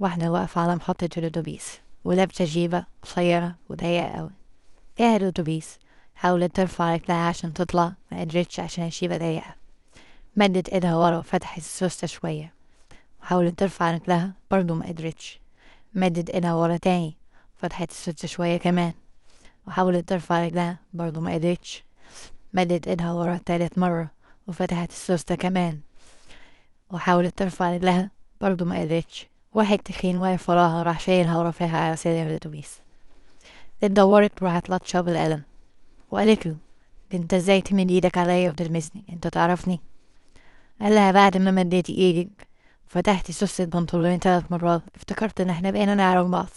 واحدة واقفة على محطة الأتوبيس ولابسة جيبة قصيرة وضيقة أوي. ايه الأتوبيس حاولت ترفع رجلها عشان تطلع، ما قدرتش عشان الجيبة ضيقة. مدت ايدها ورا وفتحت السوستة شوية وحاولت ترفع رجلها، برضو ما قدرتش. مدت ايدها ورا تاني، فتحت السوستة شوية كمان وحاولت ترفع رجلها، برضو ما قدرتش. مدت ايدها ورا تالت مرة وفتحت السوستة كمان وحاولت ترفع رجلها، برضو ما قدرتش. واحد تخين واقف وراها راح شايلها ورافعها على سرير الأتوبيس. اتدورت وراحت لطشة بالقلم وقالت له: انت ازاي تمد ايدك عليا وتلمسني؟ انت تعرفني؟ قال لها: بعد ما مديتي ايدك فتحتي سوستة بنطلوني 3 مرات افتكرت ان احنا بقينا نعرف بعض.